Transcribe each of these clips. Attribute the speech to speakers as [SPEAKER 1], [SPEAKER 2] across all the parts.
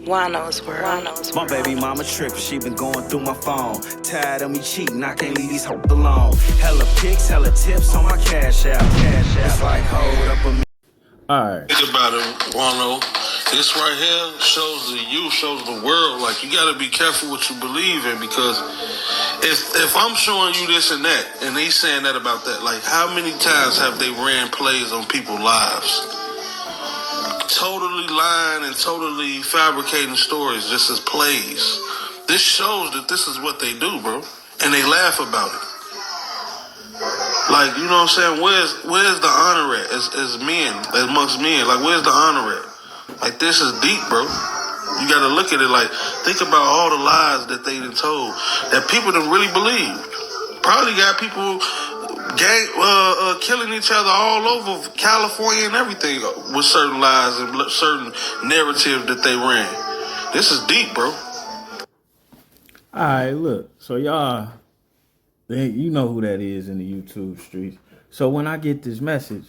[SPEAKER 1] Juan-o's world.
[SPEAKER 2] My baby mama trippin', she been going through my phone. Tired of me cheating, I can't leave these hoes alone. Hella pics, hella tips on my cash app. It's like hold up a minute.
[SPEAKER 3] Alright.
[SPEAKER 4] Think about it, Juan-o. This right here shows the youth, shows the world. Like, you gotta be careful what you believe in, because if I'm showing you this and that, and he's saying that about that, like, how many times have they ran plays on people's lives? Totally lying and totally fabricating stories just as plays. This shows that this is what they do, bro. And they laugh about it. Like, you know what I'm saying? Where's the honor at as men, amongst men? Like, where's the honor at? Like, this is deep, bro. You gotta look at it like, think about all the lies that they done told, that people done really believed. Probably got people killing each other all over California and everything with certain lies and certain narratives that they ran. This is deep, bro.
[SPEAKER 3] Alright, look. So y'all, you know who that is in the YouTube streets. So when I get this message,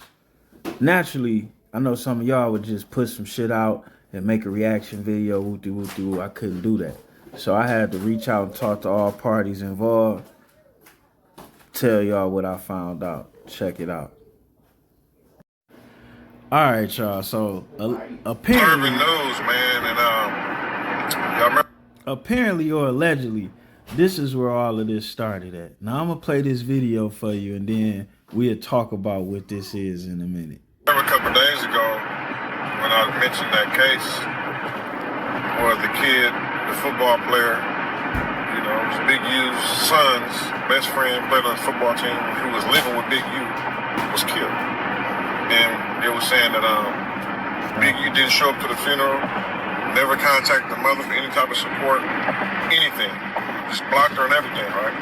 [SPEAKER 3] naturally, I know some of y'all would just put some shit out and make a reaction video. Woo-doo-woo-doo. I couldn't do that. So I had to reach out and talk to all parties involved. Tell y'all what I found out. Check it out. All right, y'all. So apparently,
[SPEAKER 4] news, man, and
[SPEAKER 3] apparently or allegedly, this is where all of this started at. Now I'm gonna play this video for you, and then we'll talk about what this is in a minute.
[SPEAKER 5] A couple days ago, when I mentioned that case where the kid, the football player, you know, it was Big U's son's best friend, played on the football team, who was living with Big U, was killed. And they were saying that Big U didn't show up to the funeral, never contacted the mother for any type of support, anything. Just blocked her and everything, right?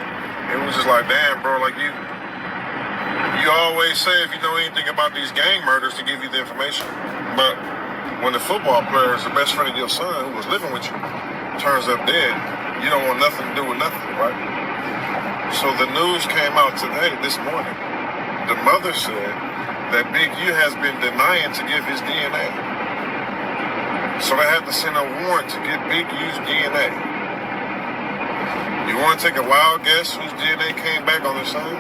[SPEAKER 5] It was just like, damn, bro, like you always say if you know anything about these gang murders to give you the information. But when the football player is the best friend of your son who was living with you turns up dead, you don't want nothing to do with nothing, right? So the news came out today, this morning. The mother said that Big U has been denying to give his DNA. So they had to send a warrant to get Big U's DNA. You want to take a wild guess whose DNA came back on their son?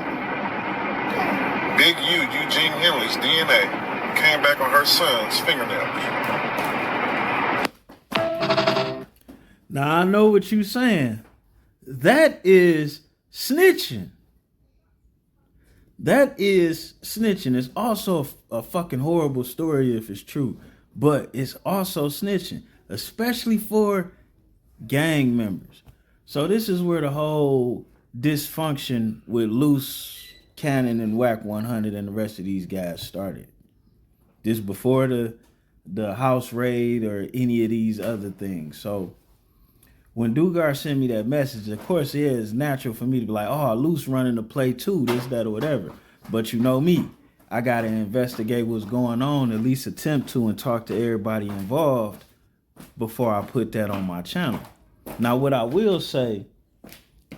[SPEAKER 5] Big U, Eugene Henley's DNA, came back on her son's fingernails.
[SPEAKER 3] Now I know what you're saying. That is snitching. That is snitching. It's also a fucking horrible story if it's true, but it's also snitching, especially for gang members. So this is where the whole dysfunction with Loose Cannon and Whack 100 and the rest of these guys started. This before the house raid or any of these other things. So when Dugar sent me that message, of course, yeah, it's natural for me to be like, oh, Loose running the play too, this, that, or whatever. But you know me, I got to investigate what's going on, at least attempt to, and talk to everybody involved before I put that on my channel. Now, what I will say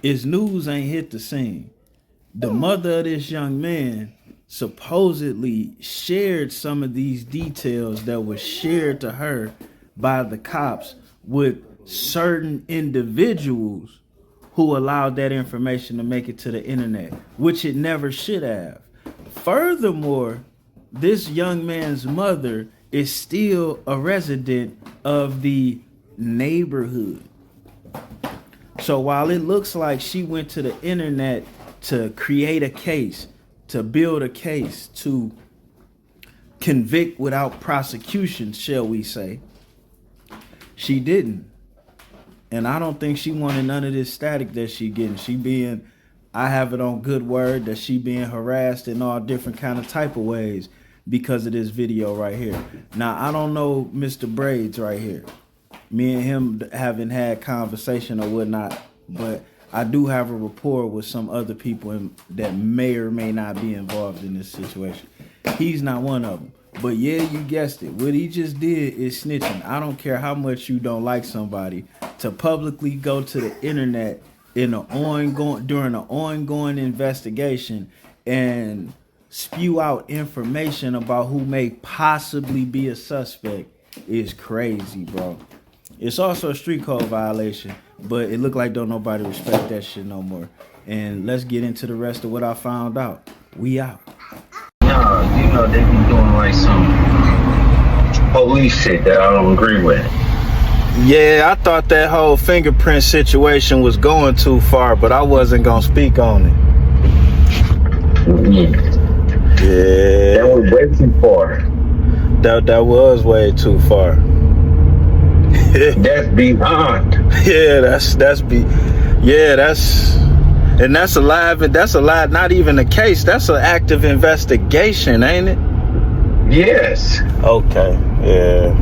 [SPEAKER 3] is news ain't hit the scene. The mother of this young man supposedly shared some of these details that were shared to her by the cops with certain individuals who allowed that information to make it to the internet, which it never should have. Furthermore, this young man's mother is still a resident of the neighborhood. So while it looks like she went to the internet to create a case, to build a case, to convict without prosecution, shall we say, she didn't. And I don't think she wanted none of this static that she getting. I have it on good word that she being harassed in all different kind of type of ways because of this video right here. Now, I don't know Mr. Braids right here. Me and him haven't had conversation or whatnot, but I do have a rapport with some other people that may or may not be involved in this situation. He's not one of them. But yeah, you guessed it. What he just did is snitching. I don't care how much you don't like somebody, to publicly go to the internet during an ongoing investigation and spew out information about who may possibly be a suspect is crazy, bro. It's also a street code violation, but it looked like don't nobody respect that shit no more. And let's get into the rest of what I found out. We out.
[SPEAKER 1] Nah, you know, they be doing like some police shit that I don't agree with.
[SPEAKER 3] Yeah, I thought that whole fingerprint situation was going too far, but I wasn't gonna speak on it.
[SPEAKER 1] Mm-hmm.
[SPEAKER 3] Yeah.
[SPEAKER 1] That was way too far.
[SPEAKER 3] That was way too far.
[SPEAKER 1] That's beyond.
[SPEAKER 3] Yeah, that's alive, not even a case. That's an active investigation, ain't it?
[SPEAKER 1] Yes.
[SPEAKER 3] Okay. Yeah.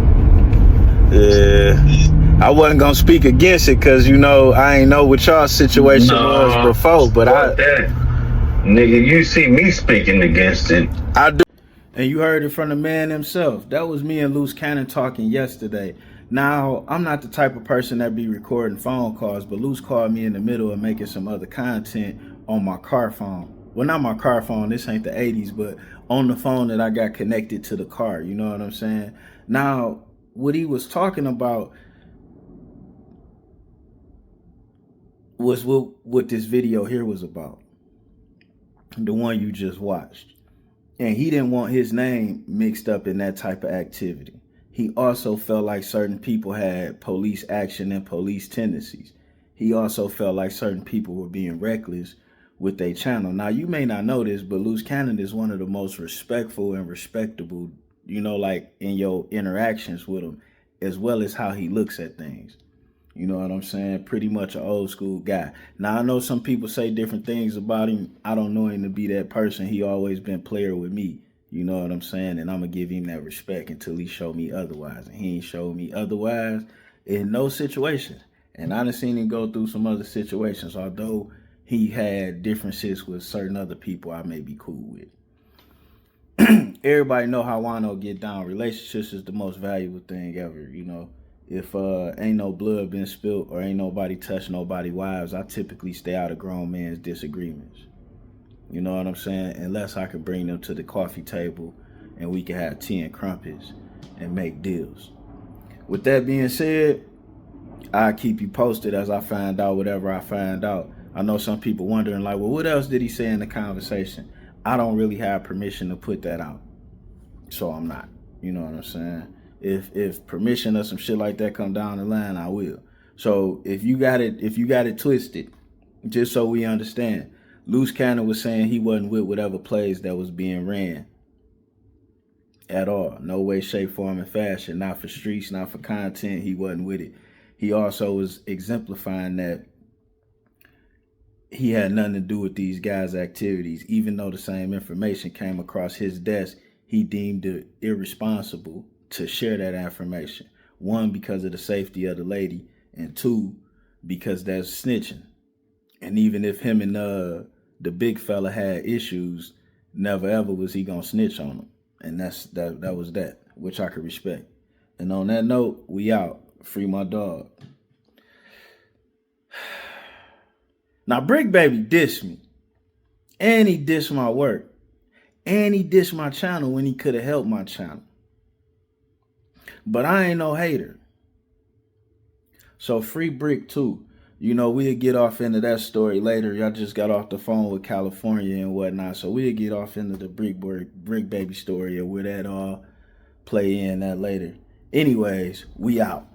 [SPEAKER 3] I wasn't gonna speak against it because I ain't know what y'all situation was before, but
[SPEAKER 1] nigga, you see me speaking against it.
[SPEAKER 3] I do. And you heard it from the man himself. That was me and Loose Cannon talking yesterday. Now, I'm not the type of person that be recording phone calls, but Loose called me in the middle of making some other content on my car phone. Well, not my car phone. This ain't the 80s, but on the phone that I got connected to the car. You know what I'm saying? Now, what he was talking about was what this video here was about. The one you just watched. And he didn't want his name mixed up in that type of activity. He also felt like certain people had police action and police tendencies. He also felt like certain people were being reckless with their channel. Now, you may not know this, but Loose Cannon is one of the most respectful and respectable, like in your interactions with him, as well as how he looks at things. You know what I'm saying? Pretty much an old school guy. Now, I know some people say different things about him. I don't know him to be that person. He always been player with me. You know what I'm saying? And I'm going to give him that respect until he show me otherwise. And he ain't showed me otherwise in no situation. And I done seen him go through some other situations. Although he had differences with certain other people I may be cool with. Everybody know how Juan-o get down. Relationships is the most valuable thing ever, If ain't no blood been spilled or ain't nobody touched nobody's wives, I typically stay out of grown man's disagreements. You know what I'm saying? Unless I could bring them to the coffee table and we can have tea and crumpets and make deals. With that being said, I'll keep you posted as I find out whatever I find out. I know some people wondering like, well, what else did he say in the conversation? I don't really have permission to put that out. So I'm not. You know what I'm saying? If permission or some shit like that come down the line, I will. So if you got it twisted, just so we understand, Loose Cannon was saying he wasn't with whatever plays that was being ran at all. No way, shape, form, and fashion. Not for streets, not for content. He wasn't with it. He also was exemplifying that he had nothing to do with these guys' activities. Even though the same information came across his desk, he deemed it irresponsible to share that information. One, because of the safety of the lady, and two, because that's snitching. And even if him and the big fella had issues, never ever was he gonna snitch on him. And that was that, which I could respect. And on that note, we out. Free my dog. Now, Brick Baby dissed me. And he dissed my work. And he dissed my channel when he could have helped my channel. But I ain't no hater. So free Brick too. We'll get off into that story later. Y'all just got off the phone with California and whatnot. So we'll get off into the Brick Baby story or where that all play in that later. Anyways, we out.